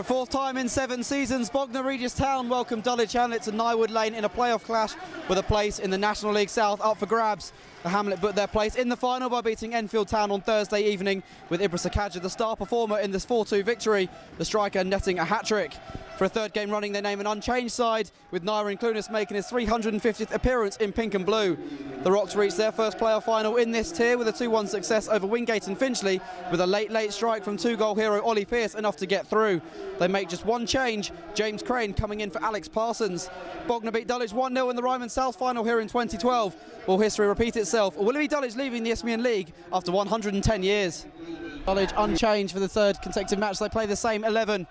For a fourth time in 7 seasons, Bognor Regis Town welcomed Dulwich Hamlet to Nywood Lane in a playoff clash with a place in the National League South up for grabs. The Hamlet put their place in the final by beating Enfield Town on Thursday evening, with Ibra Sekajja the star performer in this 4-2 victory, the striker netting a hat-trick. For a third game running, they name an unchanged side, with Ibrahim Kargbo making his 350th appearance in pink and blue. The Rocks reached their first playoff final in this tier with a 2-1 success over Wingate and Finchley, with a late strike from 2-goal hero Oliie Pearce enough to get through. They make just one change, James Fraser coming in for Alex Parsons. Bognor beat Dulwich 1-0 in the Ryman South final here in 2012. Will history repeat itself, or will it be Dulwich leaving the Isthmian League after 110 years? Dulwich unchanged for the third consecutive match. They play the same 11.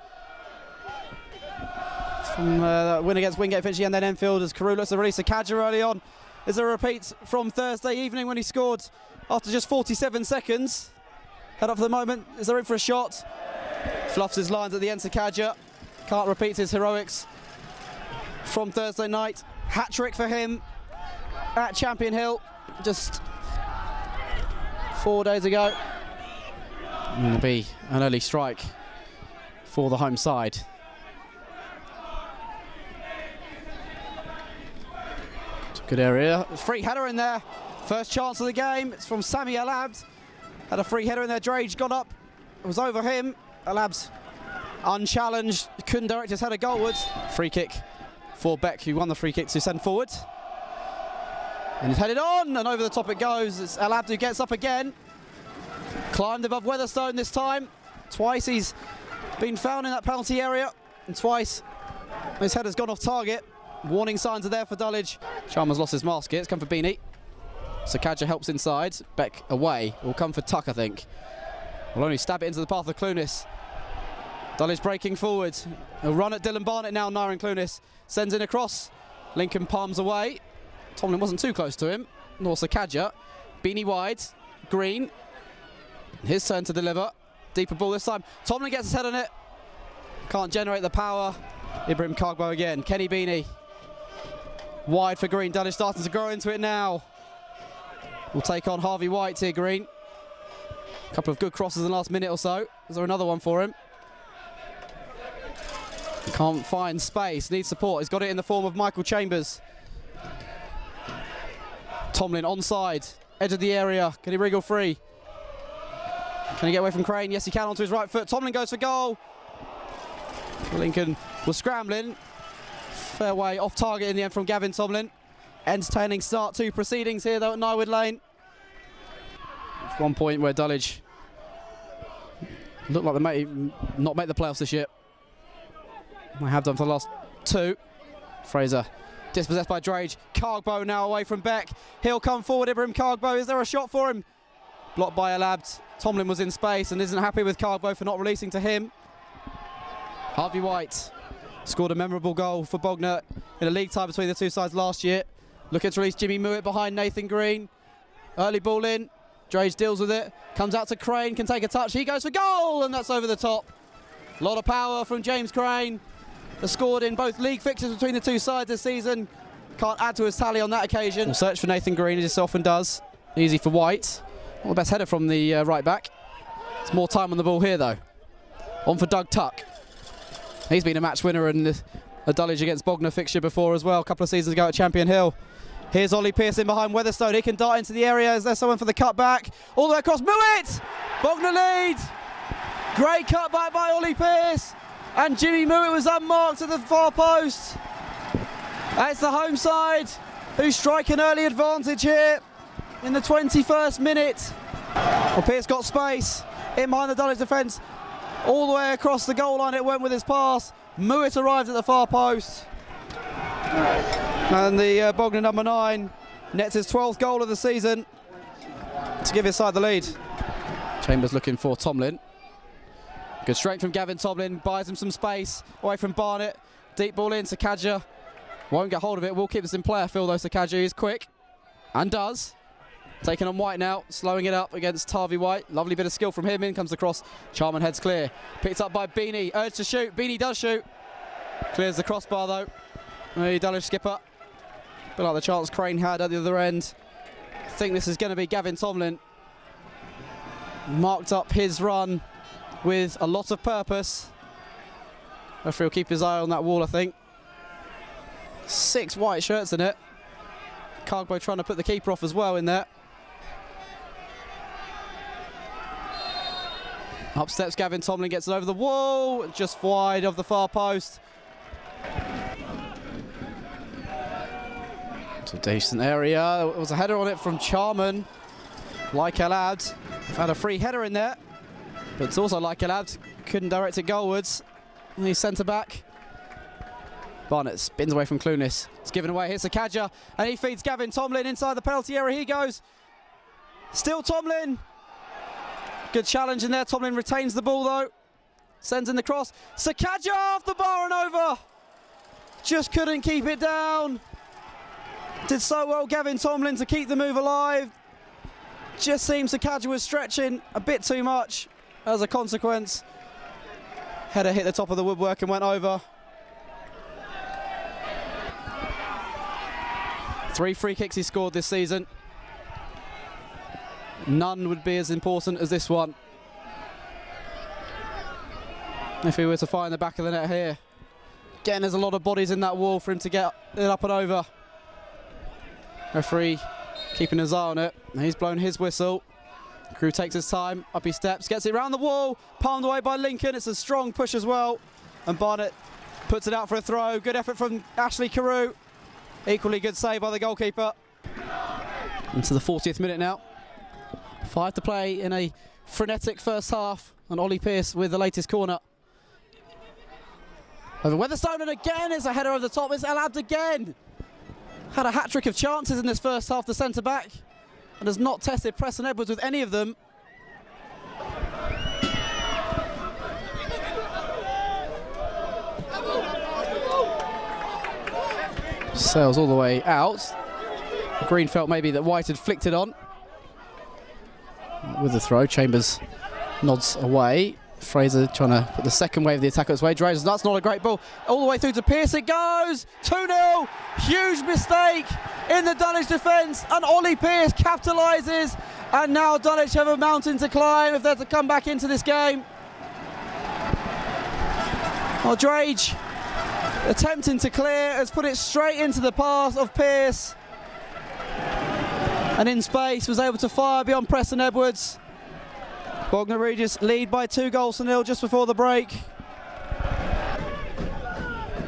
From win against Wingate, Finchley and then Enfield, as Carew looks to release Sekajja early on. Is a repeat from Thursday evening when he scored after just 47 seconds. Head up for the moment. Is there room for a shot? Fluffs his lines at the end. Sekajja can't repeat his heroics from Thursday night. Hat-trick for him at Champion Hill just 4 days ago. And it'll be an early strike for the home side. Good area. Free header in there. First chance of the game. It's from Sami Alabd. Had a free header in there. Drage got up. It was over him. Alabd unchallenged. Couldn't direct his header goalwards. Free kick for Beck, who won the free kick to send forward. And it's headed on, and over the top it goes. It's Alabd who gets up again. Climbed above Weatherstone this time. Twice he's been found in that penalty area, and twice his header's gone off target. Warning signs are there for Dulwich. Chalmers lost his mask here. It's come for Beanie. Sekajja helps inside. Beck away. Will come for Tuck, I think. Will only stab it into the path of Clunis. Dulwich breaking forward. He'll run at Dylan Barnett now. Nyron Clunis sends in a cross. Lincoln palms away. Tomlin wasn't too close to him. Nor Sekajja. Beanie wide. Green. His turn to deliver. Deeper ball this time. Tomlin gets his head on it. Can't generate the power. Ibrahim Kargbo again. Kenny Beanie. Wide for Green. Dulwich starting to grow into it now. We'll take on Harvey White here, Green. A couple of good crosses in the last minute or so. Is there another one for him? Can't find space. Needs support. He's got it in the form of Michael Chambers. Tomlin onside. Edge of the area. Can he wriggle free? Can he get away from Crane? Yes, he can, onto his right foot. Tomlin goes for goal. Lincoln was scrambling. Fair way off target in the end from Gavin Tomlin. Entertaining start to proceedings here though at Nywood Lane. It's one point where Dulwich look like they may not make the playoffs this year. They have done for the last 2. Fraser dispossessed by Drage. Kargbo now away from Beck. He'll come forward. Ibrahim Kargbo. Is there a shot for him? Blocked by Alabd. Tomlin was in space and isn't happy with Kargbo for not releasing to him. Harvey White scored a memorable goal for Bognor in a league tie between the two sides last year. Looking to release Jimmy Muitt behind Nathan Green. Early ball in. Drage deals with it. Comes out to Crane. Can take a touch. He goes for goal, and that's over the top. A lot of power from James Crane. Has scored in both league fixtures between the two sides this season. Can't add to his tally on that occasion. We'll search for Nathan Green, as he often does. Easy for White. Not the best header from the right back. It's more time on the ball here, though. On for Doug Tuck. He's been a match winner in a Dulwich against Bognor fixture before as well, a couple of seasons ago at Champion Hill. Here's Oliie Pearce in behind Weatherstone. He can dart into the area. Is there someone for the cutback? All the way across. Muitt! Bognor lead! Great cutback by Oliie Pearce. And Jimmy Muitt was unmarked at the far post. It's the home side who strike an early advantage here in the 21st minute. Well, Pearce got space in behind the Dulwich defence. All the way across the goal line it went with his pass. Muitt arrived at the far post. And the Bognor number 9 nets his 12th goal of the season to give his side the lead. Chambers looking for Tomlin. Good strength from Gavin Tomlin, buys him some space away from Barnett. Deep ball in, Sekajja won't get hold of it. Will keep this in play, I feel, though. Sekajja is quick and does. Taking on White now, slowing it up against Harvey White. Lovely bit of skill from him. In comes the cross. Charman heads clear. Picked up by Beanie. Urged to shoot. Beanie does shoot. Clears the crossbar though. The Dulwich skipper. Bit like the chance Crane had at the other end. I think this is going to be Gavin Tomlin. Marked up his run with a lot of purpose. Referee will keep his eye on that wall, I think. 6 white shirts in it. Kargbo trying to put the keeper off as well in there. Up steps Gavin Tomlin, gets it over the wall, just wide of the far post. It's a decent area. There was a header on it from Charman. Like El Abd, had a free header in there, but it's also like El Abd, couldn't direct it goalwards. And he's centre back. Barnett spins away from Clunis. It's given away. Here's Sekajja, and he feeds Gavin Tomlin inside the penalty area. He goes. Still Tomlin. Good challenge in there. Tomlin retains the ball though. Sends in the cross. Sekajja off the bar and over. Just couldn't keep it down. Did so well, Gavin Tomlin, to keep the move alive. Just seems Sekajja was stretching a bit too much as a consequence. Header hit the top of the woodwork and went over. 3 free kicks he scored this season. None would be as important as this one. If he were to find the back of the net here. Again, there's a lot of bodies in that wall for him to get it up and over. Referee keeping his eye on it. He's blown his whistle. Crew takes his time, up he steps, gets it around the wall, palmed away by Lincoln. It's a strong push as well. And Barnett puts it out for a throw. Good effort from Ashley Carew. Equally good save by the goalkeeper. Into the 40th minute now. 5 to play in a frenetic first half. And Oliie Pearce with the latest corner. Over Weatherstone, and again it's a header over the top. It's El Abd again. Had a hat-trick of chances in this first half, the centre-back, and has not tested Preston Edwards with any of them. Sails all the way out. Green felt maybe that White had flicked it on. With the throw, Chambers nods away. Fraser trying to put the second wave of the attack its way. Drage, that's not a great ball. All the way through to Pearce it goes. 2-0. Huge mistake in the Dulwich defence. And Oliie Pearce capitalises. And now Dulwich have a mountain to climb if they're to come back into this game. Well, Drage, attempting to clear, has put it straight into the path of Pearce. And in space was able to fire beyond Preston Edwards. Bognor Regis lead by 2-0 just before the break.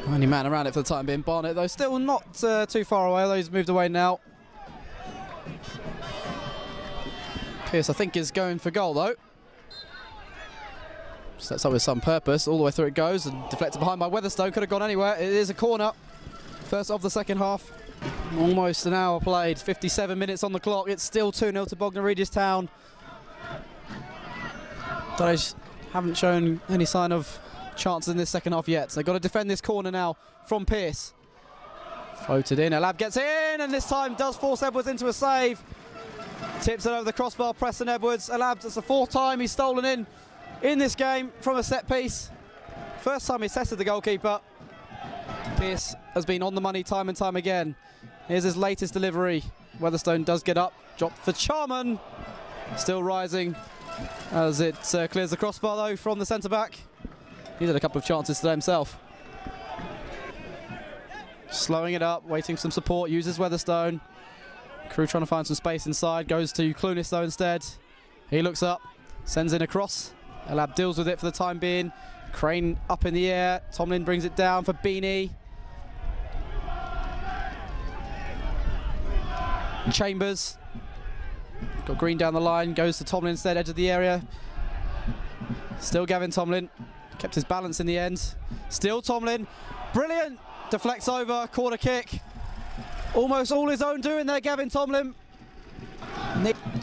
Only man around it for the time being. Barnett, though, still not too far away, although he's moved away now. Pearce, I think, is going for goal, though. Sets up with some purpose. All the way through it goes and deflected behind by Weatherstone. Could have gone anywhere. It is a corner. First of the second half. Almost an hour played. 57 minutes on the clock. It's still 2-0 to Bognor Regis Town. Dulwich haven't shown any sign of chances in this second half yet. So they've got to defend this corner now from Pearce. Floated in, El Abd gets in, and this time does force Edwards into a save. Tips it over the crossbar, Preston Edwards. El Abd, it's the 4th time he's stolen in this game from a set piece. First time he's tested the goalkeeper. Pearce has been on the money time and time again. Here's his latest delivery. Weatherstone does get up, dropped for Charman. Still rising. As it clears the crossbar though from the centre-back. He's had a couple of chances today himself. Slowing it up, waiting for some support, uses Weatherstone. Crew trying to find some space inside, goes to Clunis though instead. He looks up, sends in a cross. El Abd deals with it for the time being. Crane up in the air, Tomlin brings it down for Beanie. Chambers. Got Green down the line, goes to Tomlin instead, edge of the area. Still Gavin Tomlin, kept his balance in the end. Still Tomlin, brilliant, deflects over, corner kick. Almost all his own doing there, Gavin Tomlin.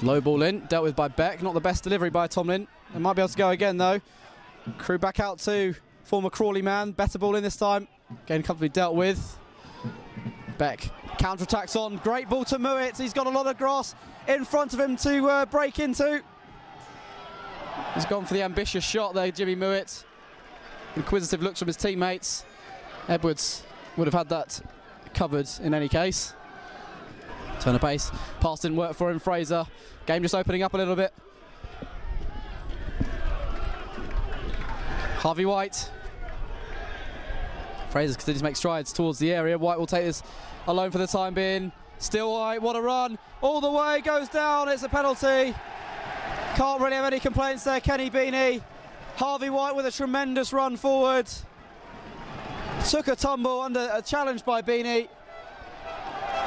Low ball in, dealt with by Beck, not the best delivery by Tomlin. They might be able to go again though. Crew back out to former Crawley man, better ball in this time. Again, comfortably dealt with. Beck counter-attacks on, great ball to Muitt. He's got a lot of grass in front of him to break into. He's gone for the ambitious shot there, Jimmy Muitt. Inquisitive looks from his teammates. Edwards would have had that covered in any case. Turn of pace, pass didn't work for him, Fraser. Game just opening up a little bit. Harvey White. Fraser continues to make strides towards the area. White will take this alone for the time being. Still White, what a run. All the way, goes down, it's a penalty. Can't really have any complaints there, Kenny Beanie. Harvey White with a tremendous run forward. Took a tumble under a challenge by Beanie.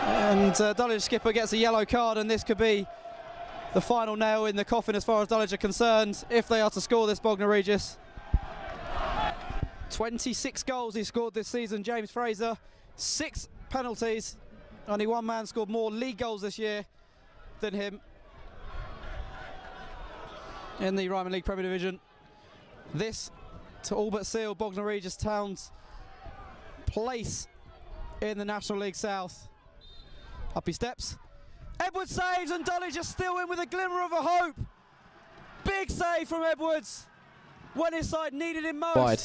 And Dulwich skipper gets a yellow card, and this could be the final nail in the coffin as far as Dulwich are concerned, if they are to score this Bognor Regis. 26 goals he scored this season, James Fraser. 6 penalties. Only one man scored more league goals this year than him in the Ryman League Premier Division. This to all but seal Bognor Regis Town's place in the National League South. Up he steps. Edwards saves, and Dulwich are still in with a glimmer of a hope. Big save from Edwards when his side needed him most. Wide.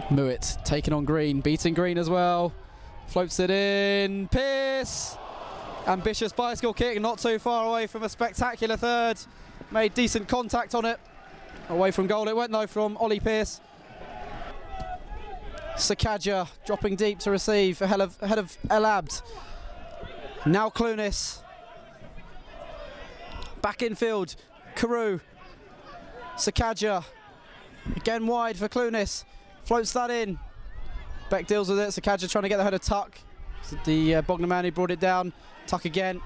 Muitt taking on Green, beating Green as well. Floats it in. Pearce. Ambitious bicycle kick, not too far away from a spectacular third. Made decent contact on it. Away from goal it went though from Oliie Pearce. Sekajja dropping deep to receive ahead of El Abd. Now Clunis. Back infield. Carew. Sekajja. Again wide for Clunis. Floats that in. Beck deals with it. Sekajja trying to get the header Tuck. The Bognor man who brought it down. Tuck again.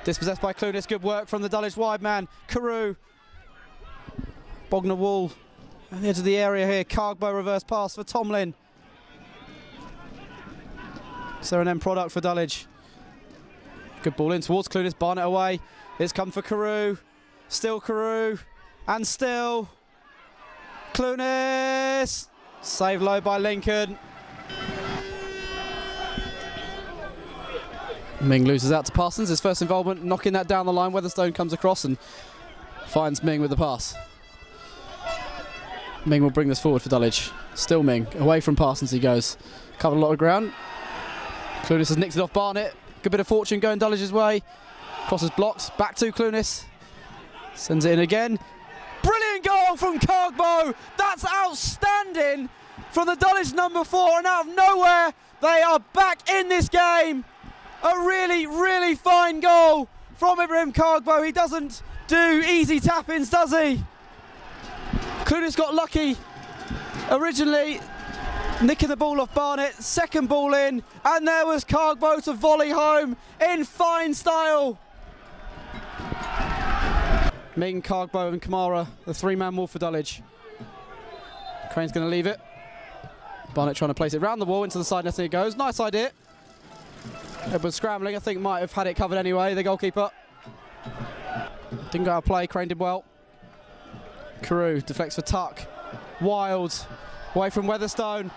Dispossessed by Clunis. Good work from the Dulwich wide man. Carew. Bognor wall. At the edge of the area here. Kargbo reverse pass for Tomlin. So an end product for Dulwich. Good ball in towards Clunis. Barnett away. It's come for Carew. Still Carew. And still Clunis. Save low by Lincoln. Ming loses out to Parsons, his first involvement, knocking that down the line. Weatherstone comes across and finds Ming with the pass. Ming will bring this forward for Dulwich. Still Ming, away from Parsons he goes. Covered a lot of ground. Clunis has nicked it off Barnett. Good bit of fortune going Dulwich's way. Crosses blocks, back to Clunis. Sends it in again. Brilliant goal from Kargbo. That's outstanding from the Dulwich number 4, and out of nowhere they are back in this game. A really, really fine goal from Ibrahim Kargbo. He doesn't do easy tap-ins, does he? Clunis got lucky originally, nicking the ball off Barnett. Second ball in, and there was Kargbo to volley home in fine style. Ming, Kargbo and Kamara, the 3-man wall for Dulwich. Crane's going to leave it. Barnett trying to place it round the wall into the side netting it goes. Nice idea. Edwards scrambling, I think might have had it covered anyway, the goalkeeper. Didn't go out of play, Crane did well. Carew deflects for Tuck. Wild, away from Weatherstone.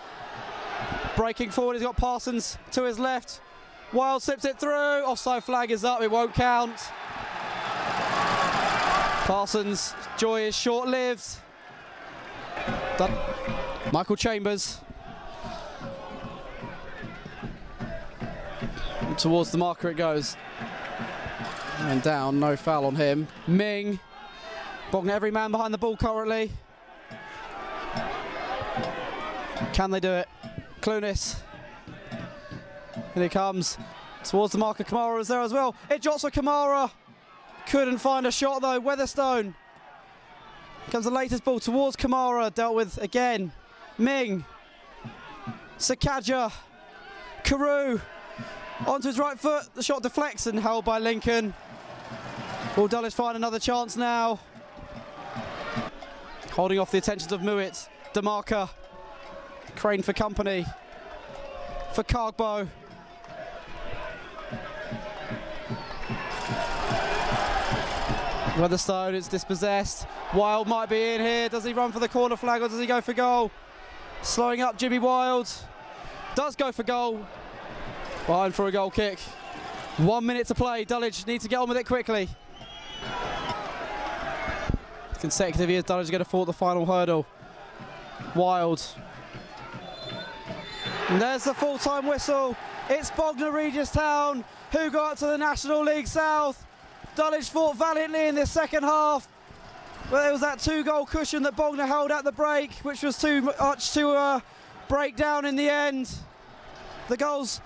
Breaking forward, he's got Parsons to his left. Wild slips it through, offside flag is up, it won't count. Parsons' joy is short-lived. Done. Michael Chambers. Towards the marker it goes. And down, no foul on him. Ming. Bognor every man behind the ball currently. Can they do it? Clunis. Here he comes. Towards the marker, Kamara was there as well. It drops for Kamara. Couldn't find a shot though. Weatherstone. Comes the latest ball towards Kamara. Dealt with again. Ming. Sekajja. Carew. Onto his right foot. The shot deflects and held by Lincoln. Will Dulwich find another chance now? Holding off the attentions of Muitt. DeMarca. Crane for company. For Kargbo. Weatherstone is dispossessed. Wild might be in here. Does he run for the corner flag or does he go for goal? Slowing up Jimmy Wild. Does go for goal. Behind for a goal kick. 1 minute to play. Dulwich need to get on with it quickly. Consecutive years, Dulwich are going to fall at the final hurdle. Wild. And there's the full-time whistle. It's Bognor Regis Town who got up to the National League South. Dulwich fought valiantly in this second half, but there was that 2-goal cushion that Bognor held at the break, which was too much to break down in the end. The goals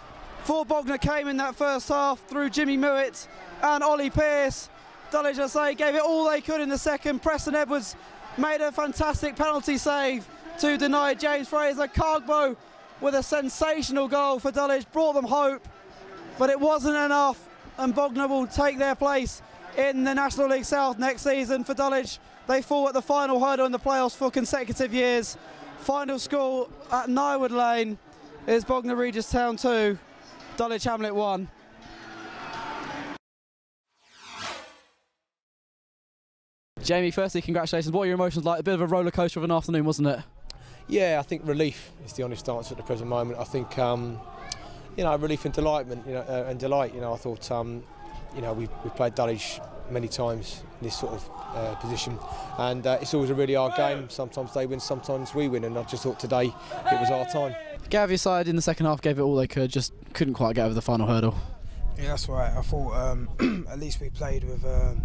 for Bognor came in that first half through Jimmy Muitt and Oliie Pearce. Dulwich, I say, gave it all they could in the second. Preston Edwards made a fantastic penalty save to deny James Fraser. Kargbo with a sensational goal for Dulwich, brought them hope, but it wasn't enough, and Bognor will take their place in the National League South next season. For Dulwich, they fall at the final hurdle in the playoffs for consecutive years. Final score at Nywood Lane is Bognor Regis Town 2, Dulwich Hamlet 1. Jamie, firstly, congratulations. What are your emotions like? A bit of a roller coaster of an afternoon, wasn't it? Yeah, I think relief is the honest answer at the present moment. I think, relief and delightment, and delight. I thought, we've played Dulwich many times in this sort of position, and it's always a really hard game. Sometimes they win, sometimes we win, and I just thought today it was our time. Gav side in the second half gave it all they could, just couldn't quite get over the final hurdle. Yeah, that's right. I thought at least we played with a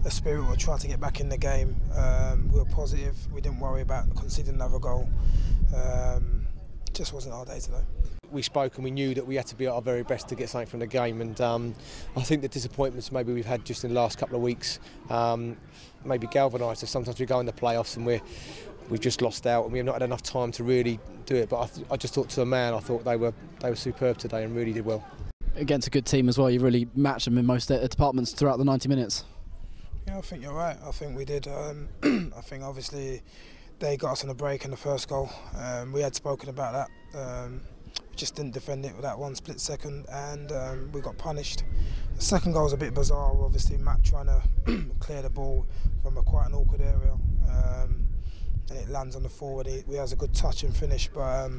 spirit. We tried to get back in the game. We were positive. We didn't worry about conceding another goal. Just wasn't our day today. We spoke and we knew that we had to be at our very best to get something from the game, and I think the disappointments maybe we've had just in the last couple of weeks maybe galvanised us. Sometimes we go in the playoffs and we've just lost out and we've not had enough time to really do it. But I just thought to the man, I thought they were superb today and really did well. Against a good team as well, you really matched them in most departments throughout the 90 minutes. Yeah, I think you're right. I think we did. I think obviously they got us on a break in the first goal. We had spoken about that. We just didn't defend it with that one split second, and we got punished. The second goal was a bit bizarre. Obviously, Matt trying to clear the ball from quite an awkward area, and it lands on the forward. He has a good touch and finish, but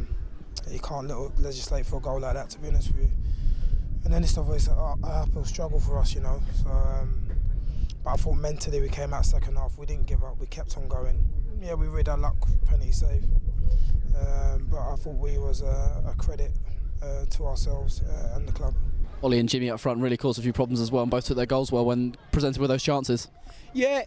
he can't legislate for a goal like that, to be honest with you. And then it's obviously an uphill struggle for us, So, but I thought mentally we came out second half. We didn't give up. We kept on going. Yeah, we read our luck, penalty save. But I thought we was a credit to ourselves and the club. Ollie and Jimmy up front really caused a few problems as well, and both took their goals well when presented with those chances. Yeah.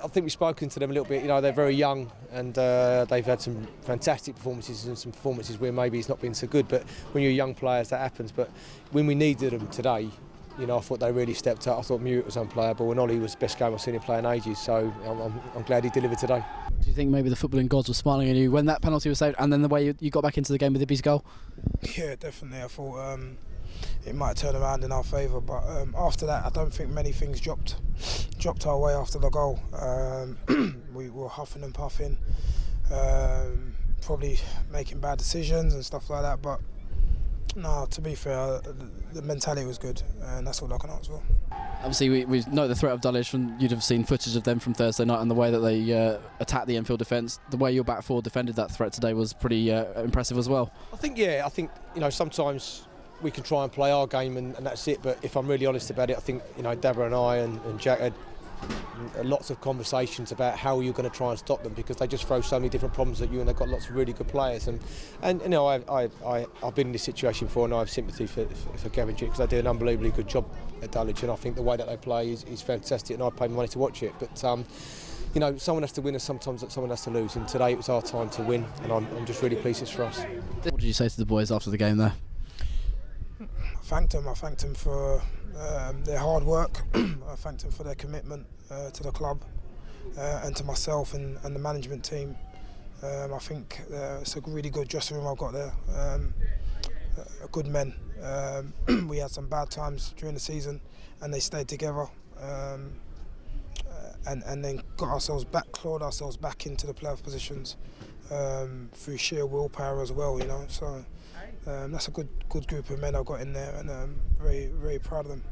I think we've spoken to them a little bit. They're very young and they've had some fantastic performances and some performances where maybe it's not been so good. But when you're young players, that happens. But when we needed them today, I thought they really stepped up. I thought Muitt was unplayable and Ollie was the best game I've seen him play in ages. So I'm glad he delivered today. Do you think maybe the footballing gods were smiling on you when that penalty was saved, and then the way you got back into the game with Ibby's goal? Yeah, definitely. I thought it might turn around in our favour, but after that, I don't think many things dropped our way after the goal. We were huffing and puffing, probably making bad decisions and stuff like that. But no, to be fair, the mentality was good, and that's all I can ask for. Obviously, we know the threat of Dulwich, and you'd have seen footage of them from Thursday night and the way that they attacked the Enfield defence. The way your back four defended that threat today was pretty impressive as well. I think sometimes we can try and play our game and that's it, but if I'm really honest about it, I think Deborah and I and Jack had lots of conversations about how you're going to try and stop them, because they just throw so many different problems at you, and they've got lots of really good players. And I've been in this situation before, and I have sympathy for Gavin because they do an unbelievably good job at Dulwich, and I think the way that they play is fantastic, and I pay my money to watch it. But someone has to win and sometimes someone has to lose, and today it was our time to win, and I'm just really pleased it's for us. What did you say to the boys after the game there? I thanked them for their hard work. I thanked them for their commitment to the club and to myself and the management team. I think it's a really good dressing room I've got there. Good men. We had some bad times during the season, and they stayed together. And then got ourselves back, clawed ourselves back into the playoff positions through sheer willpower as well. So. That's a good group of men I've got in there, and I'm very, very proud of them.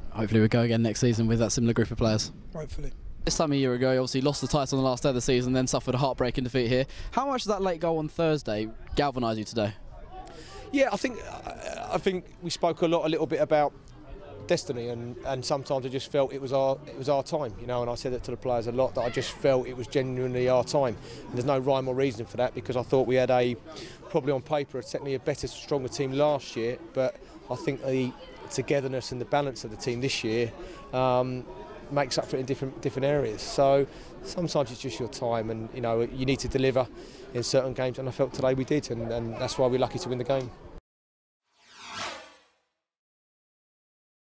Hopefully we'll go again next season with that similar group of players. Hopefully. This time a year ago, you obviously lost the title on the last day of the season, then suffered a heartbreaking defeat here. How much did that late goal on Thursday galvanise you today? Yeah, I think we spoke a little bit about destiny, and sometimes I just felt it was our time, and I said that to the players a lot, that I just felt it was genuinely our time. And there's no rhyme or reason for that, because I thought we had probably on paper, technically a better, stronger team last year, but I think the togetherness and the balance of the team this year makes up for it in different areas. So sometimes it's just your time, and you know you need to deliver in certain games, and I felt today we did, and that's why we're lucky to win the game.